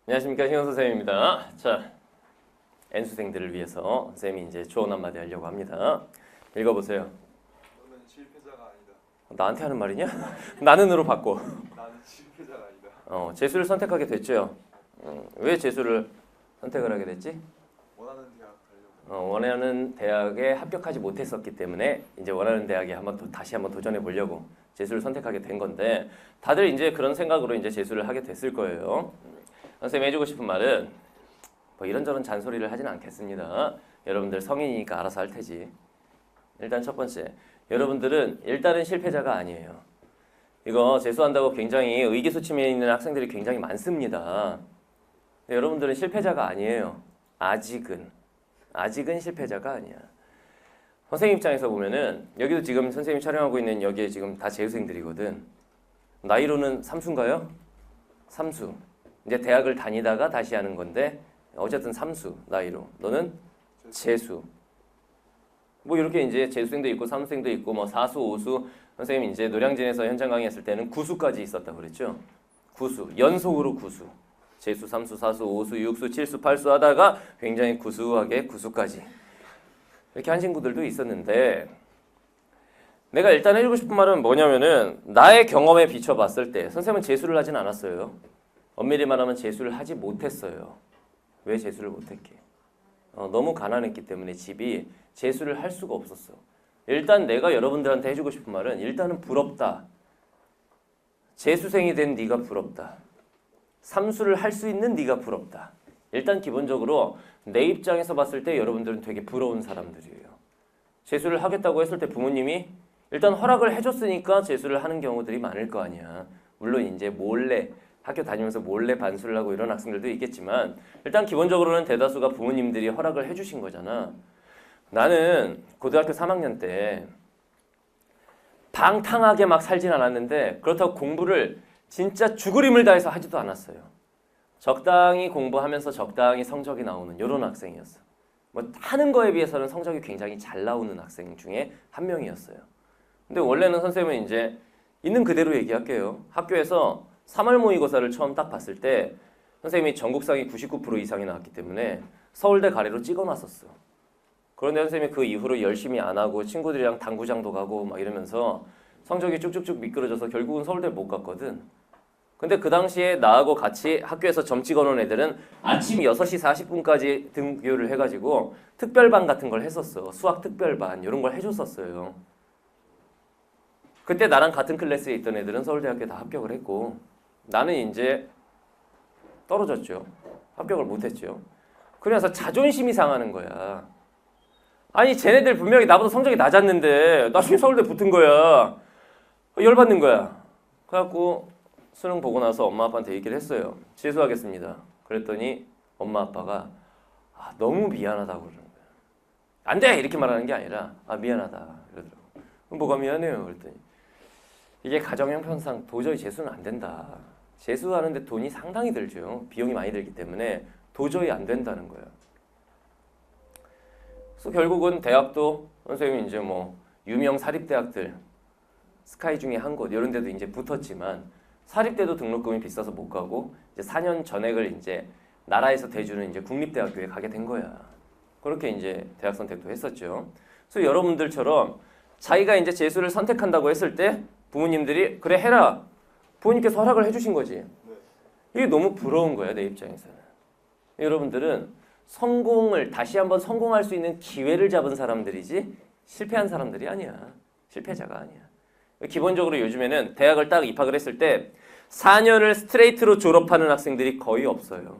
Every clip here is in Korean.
안녕하십니까, 신현 선생님입니다. 자, N수생들을 위해서 선생님이 이제 조언 한마디 하려고 합니다. 읽어보세요. 너는 실패자가 아니다. 나한테 하는 말이냐? 나는으로 바꿔. 나는 실패자가 아니다. 재수를 선택하게 됐죠. 왜 재수를 선택을 하게 됐지? 원하는 대학 가려고. 원하는 대학에 합격하지 못했었기 때문에 이제 원하는 대학에 다시 한번 도전해 보려고 재수를 선택하게 된 건데, 다들 이제 그런 생각으로 이제 재수를 하게 됐을 거예요. 선생님이 해주고 싶은 말은 뭐 이런저런 잔소리를 하진 않겠습니다. 여러분들 성인이니까 알아서 할 테지. 일단 첫 번째, 여러분들은 일단은 실패자가 아니에요. 이거 재수한다고 굉장히 의기소침해 있는 학생들이 굉장히 많습니다. 근데 여러분들은 실패자가 아니에요. 아직은 실패자가 아니야. 선생님 입장에서 보면은, 여기도 지금 선생님이 촬영하고 있는 여기에 지금 다 재수생들이거든. 나이로는 삼수인가요? 삼수. 이제 대학을 다니다가 다시 하는 건데 어쨌든 삼수 나이로. 너는 재수. 뭐 이렇게 이제 재수생도 있고 삼수생도 있고 뭐 사수, 오수. 선생님이 이제 노량진에서 현장 강의했을 때는 구수까지 있었다고 그랬죠. 구수. 연속으로 구수. 재수, 삼수, 사수, 오수, 육수, 칠수, 팔수 하다가 굉장히 구수하게 구수까지. 이렇게 한 친구들도 있었는데, 내가 일단 해주고 싶은 말은 뭐냐면은, 나의 경험에 비춰봤을 때 선생님은 재수를 하진 않았어요. 엄밀히 말하면 재수를 하지 못했어요. 왜 재수를 못했게? 너무 가난했기 때문에 집이 재수를 할 수가 없었어. 일단 내가 여러분들한테 해주고 싶은 말은, 일단은 부럽다. 재수생이 된 네가 부럽다. 삼수를 할 수 있는 네가 부럽다. 일단 기본적으로 내 입장에서 봤을 때 여러분들은 되게 부러운 사람들이에요. 재수를 하겠다고 했을 때 부모님이 일단 허락을 해줬으니까 재수를 하는 경우들이 많을 거 아니야. 물론 이제 몰래 학교 다니면서 몰래 반수를 하고 이런 학생들도 있겠지만, 일단 기본적으로는 대다수가 부모님들이 허락을 해주신 거잖아. 나는 고등학교 3학년 때 방탕하게 막 살진 않았는데, 그렇다고 공부를 진짜 죽을 힘을 다해서 하지도 않았어요. 적당히 공부하면서 적당히 성적이 나오는 이런 학생이었어. 뭐 하는 거에 비해서는 성적이 굉장히 잘 나오는 학생 중에 한 명이었어요. 근데 원래는 선생님은 이제 있는 그대로 얘기할게요. 학교에서 3월 모의고사를 처음 딱 봤을 때 선생님이 전국상이 99% 이상이 나왔기 때문에 서울대 가래로 찍어놨었어. 그런데 선생님이 그 이후로 열심히 안 하고 친구들이랑 당구장도 가고 막 이러면서 성적이 쭉쭉쭉 미끄러져서 결국은 서울대를 못 갔거든. 근데 그 당시에 나하고 같이 학교에서 점 찍어놓은 애들은 아침 6시 40분까지 등교를 해가지고 특별반 같은 걸 했었어. 수학 특별반 이런 걸 해줬었어요. 그때 나랑 같은 클래스에 있던 애들은 서울대학교에 다 합격을 했고, 나는 이제 떨어졌죠. 합격을 못했죠. 그래서 자존심이 상하는 거야. 아니 쟤네들 분명히 나보다 성적이 낮았는데 나중에 서울대 붙은 거야. 열받는 거야. 그래갖고 수능 보고 나서 엄마 아빠한테 얘기를 했어요. 재수하겠습니다. 그랬더니 엄마 아빠가 너무 미안하다고 그러는 거야. 안 돼! 이렇게 말하는 게 아니라 미안하다 그러더라고. 그럼 뭐가 미안해요? 그랬더니 이게 가정 형편상 도저히 재수는 안 된다. 재수하는데 돈이 상당히 들죠. 비용이 많이 들기 때문에 도저히 안 된다는 거예요. 그래서 결국은 대학도 선생님이 이제 뭐 유명 사립대학들 스카이 중에 한 곳 이런 데도 이제 붙었지만, 사립대도 등록금이 비싸서 못 가고 이제 4년 전액을 이제 나라에서 대주는 이제 국립대학교에 가게 된 거야. 그렇게 이제 대학 선택도 했었죠. 그래서 여러분들처럼 자기가 이제 재수를 선택한다고 했을 때 부모님들이 그래 해라. 부모님께서 허락을 해주신 거지. 이게 너무 부러운 거야 내 입장에서는. 여러분들은 성공을 다시 한번 성공할 수 있는 기회를 잡은 사람들이지 실패한 사람들이 아니야. 실패자가 아니야. 기본적으로 요즘에는 대학을 딱 입학을 했을 때 4년을 스트레이트로 졸업하는 학생들이 거의 없어요.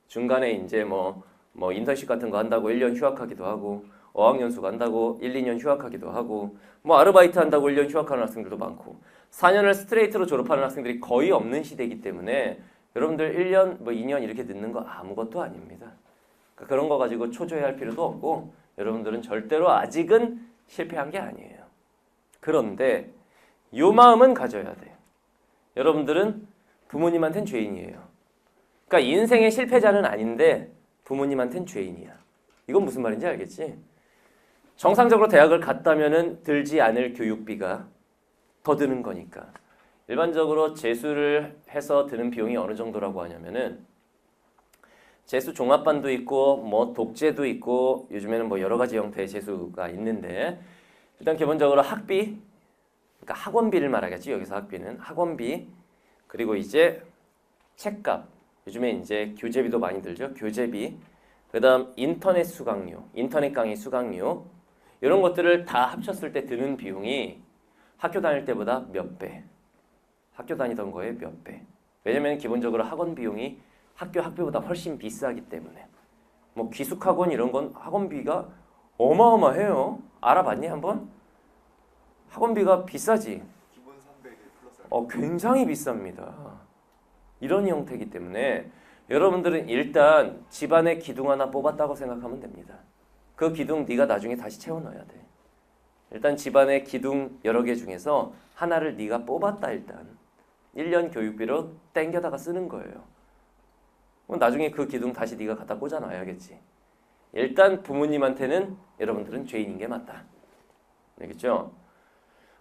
중간에 이제 뭐 인턴십 같은 거 한다고 1년 휴학하기도 하고, 어학연수 간다고 1, 2년 휴학하기도 하고, 뭐 아르바이트 한다고 1년 휴학하는 학생들도 많고, 4년을 스트레이트로 졸업하는 학생들이 거의 없는 시대이기 때문에 여러분들 1년, 2년 이렇게 늦는 거 아무것도 아닙니다. 그러니까 그런 거 가지고 초조해할 필요도 없고, 여러분들은 절대로 아직은 실패한 게 아니에요. 그런데 요 마음은 가져야 돼요. 여러분들은 부모님한텐 죄인이에요. 그러니까 인생의 실패자는 아닌데 부모님한텐 죄인이야. 이건 무슨 말인지 알겠지? 정상적으로 대학을 갔다면은 들지 않을 교육비가 더 드는 거니까. 일반적으로 재수를 해서 드는 비용이 어느 정도라고 하냐면은 재수 종합반도 있고 뭐 독재도 있고 요즘에는 뭐 여러 가지 형태의 재수가 있는데 일단 기본적으로 학비, 그러니까 학원비를 말하겠지. 여기서 학비는 학원비 그리고 이제 책값. 요즘에 이제 교재비도 많이 들죠. 교재비. 그다음 인터넷 수강료, 인터넷 강의 수강료 이런 것들을 다 합쳤을 때 드는 비용이 학교 다닐 때보다 몇 배. 학교 다니던 거에 몇 배. 왜냐면 기본적으로 학원 비용이 학교 학비보다 훨씬 비싸기 때문에 뭐 기숙학원 이런 건 학원비가 어마어마해요. 알아봤니 한번? 학원비가 비싸지. 기본 300에 플러스 굉장히 비쌉니다. 이런 형태이기 때문에 여러분들은 일단 집안에 기둥 하나 뽑았다고 생각하면 됩니다. 그 기둥 네가 나중에 다시 채워 넣어야 돼. 일단 집안에 기둥 여러 개 중에서 하나를 네가 뽑았다 일단. 1년 교육비로 땡겨다가 쓰는 거예요. 그럼 나중에 그 기둥 다시 네가 갖다 꽂아 놔야겠지. 일단 부모님한테는 여러분들은 죄인인 게 맞다. 알겠죠?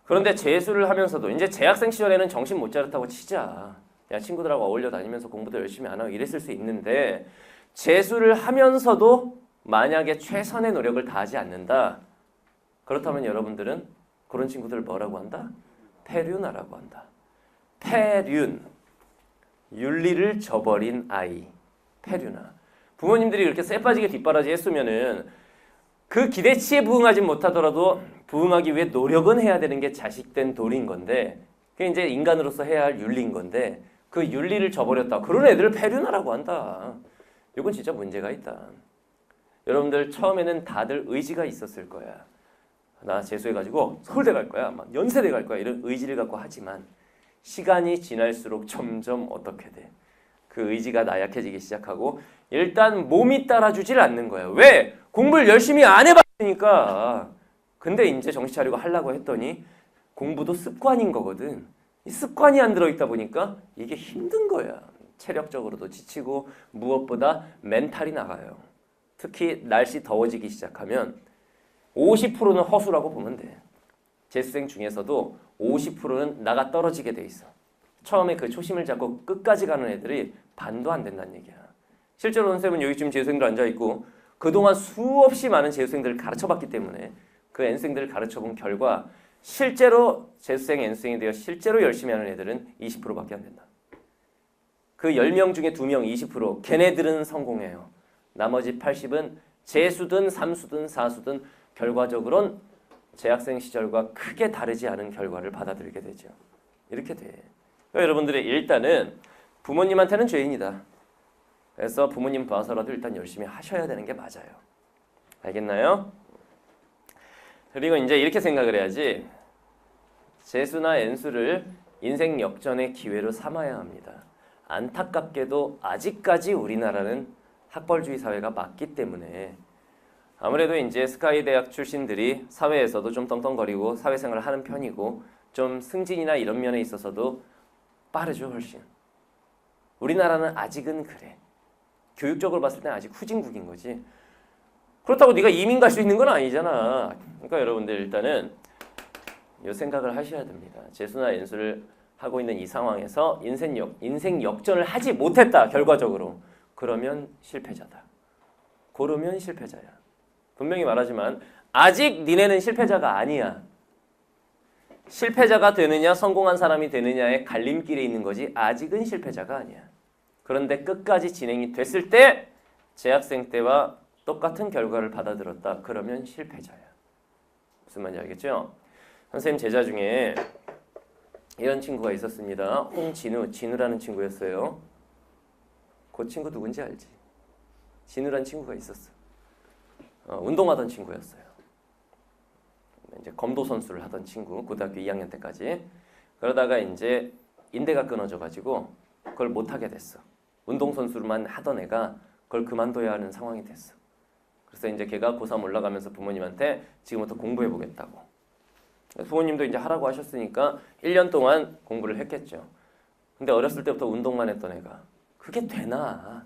그런데 재수를 하면서도 이제 재학생 시절에는 정신 못 차렸다고 치자. 야, 친구들하고 어울려 다니면서 공부도 열심히 안 하고 이랬을 수 있는데 재수를 하면서도 만약에 최선의 노력을 다하지 않는다. 그렇다면 여러분들은 그런 친구들을 뭐라고 한다? 폐륜아라고 한다. 폐륜. 윤리를 저버린 아이. 폐륜아. 부모님들이 그렇게 쎄빠지게 뒷바라지 했으면은 그 기대치에 부응하지 못하더라도 부응하기 위해 노력은 해야 되는 게 자식된 도리인 건데 그게 이제 인간으로서 해야 할 윤리인 건데 그 윤리를 저버렸다. 그런 애들을 폐륜아라고 한다. 이건 진짜 문제가 있다. 여러분들 처음에는 다들 의지가 있었을 거야. 나 재수해가지고 서울대 갈 거야. 막 연세대 갈 거야. 이런 의지를 갖고 하지만 시간이 지날수록 점점 어떻게 돼? 그 의지가 나약해지기 시작하고 일단 몸이 따라주질 않는 거야. 왜? 공부를 열심히 안 해봤으니까. 근데 이제 정신 차리고 하려고 했더니 공부도 습관인 거거든. 이 습관이 안 들어있다 보니까 이게 힘든 거야. 체력적으로도 지치고 무엇보다 멘탈이 나가요. 특히 날씨 더워지기 시작하면 50%는 허수라고 보면 돼. 재수생 중에서도 50%는 나가 떨어지게 돼 있어. 처음에 그 초심을 잡고 끝까지 가는 애들이 반도 안 된다는 얘기야. 실제로 선생님은 여기 지금 재수생들 앉아있고 그동안 수없이 많은 재수생들을 가르쳐봤기 때문에 그 N생들을 가르쳐본 결과 실제로 재수생, N생이 되어 실제로 열심히 하는 애들은 20%밖에 안 된다. 그 10명 중에 2명 20% 걔네들은 성공해요. 나머지 80은 재수든 삼수든 사수든 결과적으로는 재학생 시절과 크게 다르지 않은 결과를 받아들이게 되죠. 이렇게 돼. 그러니까 여러분들이 일단은 부모님한테는 죄인이다. 그래서 부모님 봐서라도 일단 열심히 하셔야 되는 게 맞아요. 알겠나요? 그리고 이제 이렇게 생각을 해야지. 재수나 N수를 인생 역전의 기회로 삼아야 합니다. 안타깝게도 아직까지 우리나라는 학벌주의 사회가 맞기 때문에 아무래도 이제 스카이 대학 출신들이 사회에서도 좀 떵떵거리고 사회생활을 하는 편이고 좀 승진이나 이런 면에 있어서도 빠르죠 훨씬. 우리나라는 아직은 그래. 교육적으로 봤을 때는 아직 후진국인 거지. 그렇다고 네가 이민 갈 수 있는 건 아니잖아. 그러니까 여러분들 일단은 이 생각을 하셔야 됩니다. 재수나 N수를 하고 있는 이 상황에서 인생 역전을 하지 못했다 결과적으로. 그러면 실패자다. 고르면 실패자야. 분명히 말하지만 아직 니네는 실패자가 아니야. 실패자가 되느냐 성공한 사람이 되느냐의 갈림길에 있는 거지 아직은 실패자가 아니야. 그런데 끝까지 진행이 됐을 때 재학생 때와 똑같은 결과를 받아들였다. 그러면 실패자야. 무슨 말인지 알겠죠? 선생님 제자 중에 이런 친구가 있었습니다. 홍진우, 진우라는 친구였어요. 그 친구 누군지 알지? 진우라는 친구가 있었어. 운동하던 친구였어요. 이제 검도 선수를 하던 친구, 고등학교 2학년 때까지. 그러다가 이제 인대가 끊어져가지고 그걸 못하게 됐어. 운동 선수만 하던 애가 그걸 그만둬야 하는 상황이 됐어. 그래서 이제 걔가 고3 올라가면서 부모님한테 지금부터 공부해 보겠다고. 부모님도 이제 하라고 하셨으니까 1년 동안 공부를 했겠죠. 근데 어렸을 때부터 운동만 했던 애가 그게 되나?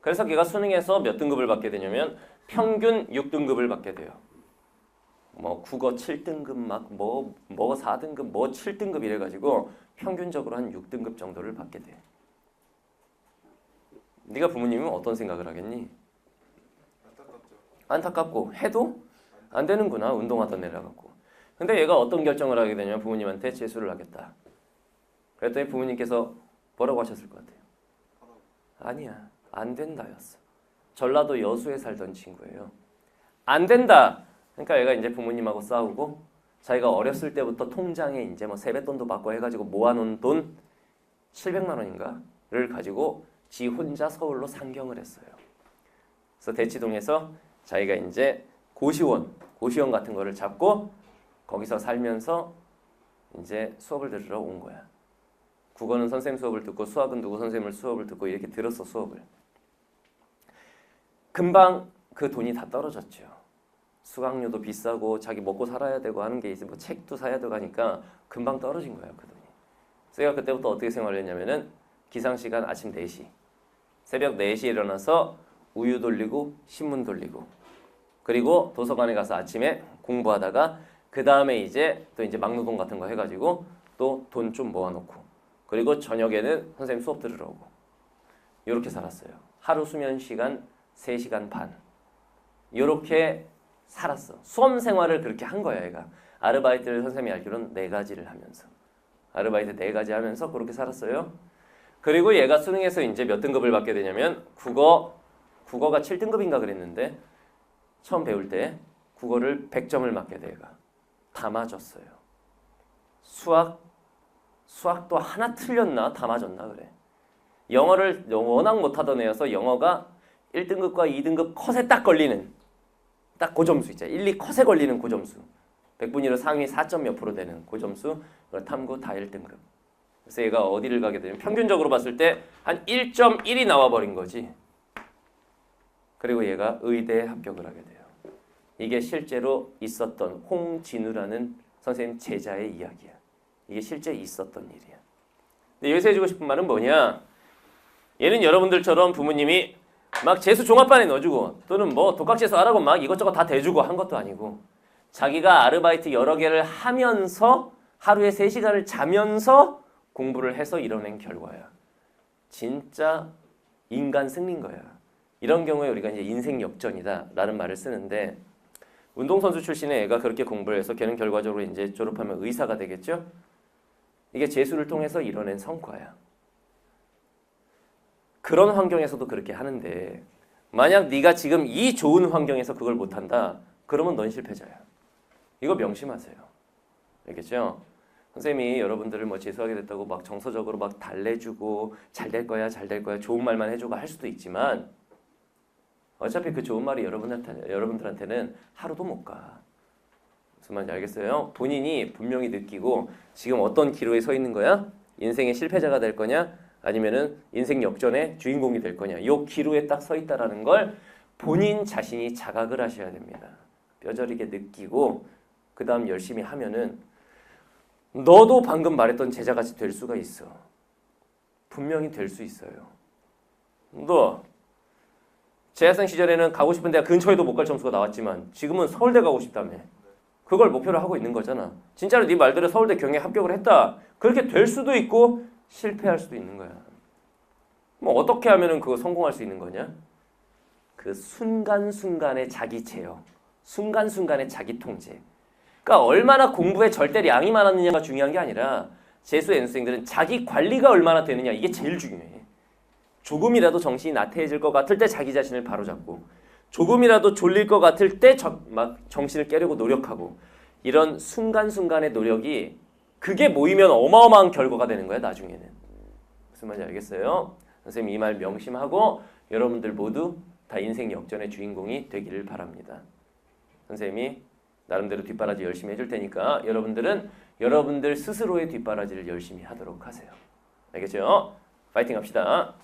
그래서 걔가 수능에서 몇 등급을 받게 되냐면 평균 6등급을 받게 돼요. 뭐 국어 7등급 뭐 4등급 뭐 7등급 이래가지고 평균적으로 한 6등급 정도를 받게 돼. 네가 부모님이면 어떤 생각을 하겠니? 안타깝죠. 안타깝고 해도 안 되는구나. 운동하던 애라 갖고. 근데 얘가 어떤 결정을 하게 되냐면 부모님한테 재수를 하겠다. 그랬더니 부모님께서 뭐라고 하셨을 것 같아요? 하라고. 아니야. 안 된다였어. 전라도 여수에 살던 친구예요. 안 된다. 그러니까 얘가 이제 부모님하고 싸우고 자기가 어렸을 때부터 통장에 이제 뭐 세뱃돈도 받고 해가지고 모아놓은 돈 700만 원인가를 가지고 지 혼자 서울로 상경을 했어요. 그래서 대치동에서 자기가 이제 고시원 같은 거를 잡고 거기서 살면서 이제 수업을 들으러 온 거야. 국어는 선생님 수업을 듣고 수학은 누구 선생님 수업을 듣고 이렇게 들었어 수업을. 금방 그 돈이 다 떨어졌죠. 수강료도 비싸고 자기 먹고 살아야 되고 하는 게 이제 뭐 책도 사야 되고 하니까 금방 떨어진 거예요 그 돈이. 그래서 제가 그때부터 어떻게 생활을 했냐면은 기상시간 아침 4시 새벽 4시에 일어나서 우유 돌리고 신문 돌리고 그리고 도서관에 가서 아침에 공부하다가 그 다음에 이제 또 이제 막노동 같은 거 해가지고 또 돈 좀 모아놓고 그리고 저녁에는 선생님 수업 들으러 오고 이렇게 살았어요. 하루 수면 시간 3시간 반 이렇게 살았어. 수험 생활을 그렇게 한 거야 얘가. 아르바이트를 선생님이 알기로는 4가지를 하면서 아르바이트 4가지 하면서 그렇게 살았어요. 그리고 얘가 수능에서 이제 몇 등급을 받게 되냐면 국어가 7등급인가 그랬는데 처음 배울 때 국어를 100점을 맞게 돼 얘가. 다 맞았어요. 수학도 하나 틀렸나? 다 맞았나 그래. 영어를 워낙 못하던 애여서 영어가 1등급과 2등급 컷에 딱 걸리는 딱 고점수 있잖아. 1, 2 컷에 걸리는 고점수. 100분위로 상위 4점 몇 프로 되는 고점수. 탐구 다 1등급. 그래서 얘가 어디를 가게 되면 평균적으로 봤을 때 한 1.1이 나와버린 거지. 그리고 얘가 의대에 합격을 하게 돼요. 이게 실제로 있었던 홍진우라는 선생님 제자의 이야기야. 이게 실제 있었던 일이야. 근데 여기서 해주고 싶은 말은 뭐냐? 얘는 여러분들처럼 부모님이 막 재수 종합반에 넣어주고 또는 뭐 독학재수 하라고 막 이것저것 다 대주고 한 것도 아니고 자기가 아르바이트 여러 개를 하면서 하루에 3시간을 자면서 공부를 해서 이뤄낸 결과야. 진짜 인간 승리인 거야. 이런 경우에 우리가 이제 인생 역전이다 라는 말을 쓰는데 운동선수 출신의 애가 그렇게 공부를 해서 걔는 결과적으로 이제 졸업하면 의사가 되겠죠? 이게 재수를 통해서 이뤄낸 성과야. 그런 환경에서도 그렇게 하는데 만약 네가 지금 이 좋은 환경에서 그걸 못한다. 그러면 넌 실패자야. 이거 명심하세요. 알겠죠? 선생님이 여러분들을 뭐 재수하게 됐다고 막 정서적으로 막 달래주고 잘 될 거야 좋은 말만 해주고 할 수도 있지만 어차피 그 좋은 말이 여러분들한테는 하루도 못 가. 무슨 말인지 알겠어요? 본인이 분명히 느끼고 지금 어떤 기로에 서 있는 거야? 인생의 실패자가 될 거냐? 아니면은 인생 역전의 주인공이 될 거냐? 요 기로에 딱 서 있다라는 걸 본인 자신이 자각을 하셔야 됩니다. 뼈저리게 느끼고 그 다음 열심히 하면은 너도 방금 말했던 제자같이 될 수가 있어. 분명히 될 수 있어요. 너 재학생 시절에는 가고 싶은 대학 근처에도 못 갈 점수가 나왔지만 지금은 서울대 가고 싶다며. 그걸 목표로 하고 있는 거잖아. 진짜로 네 말대로 서울대 경영에 합격을 했다. 그렇게 될 수도 있고 실패할 수도 있는 거야. 뭐 어떻게 하면은 그거 성공할 수 있는 거냐? 그 순간순간의 자기 제어, 순간순간의 자기 통제. 그러니까 얼마나 공부에 절대량이 많았느냐가 중요한 게 아니라 재수 N수생들은 자기 관리가 얼마나 되느냐 이게 제일 중요해. 조금이라도 정신이 나태해질 것 같을 때 자기 자신을 바로잡고 조금이라도 졸릴 것 같을 때 막 정신을 깨려고 노력하고 이런 순간순간의 노력이 그게 모이면 어마어마한 결과가 되는 거야 나중에는. 무슨 말인지 알겠어요? 선생님 이 말 명심하고 여러분들 모두 다 인생 역전의 주인공이 되기를 바랍니다. 선생님이 나름대로 뒷바라지 열심히 해줄 테니까 여러분들은 여러분들 스스로의 뒷바라지를 열심히 하도록 하세요. 알겠죠? 파이팅 합시다.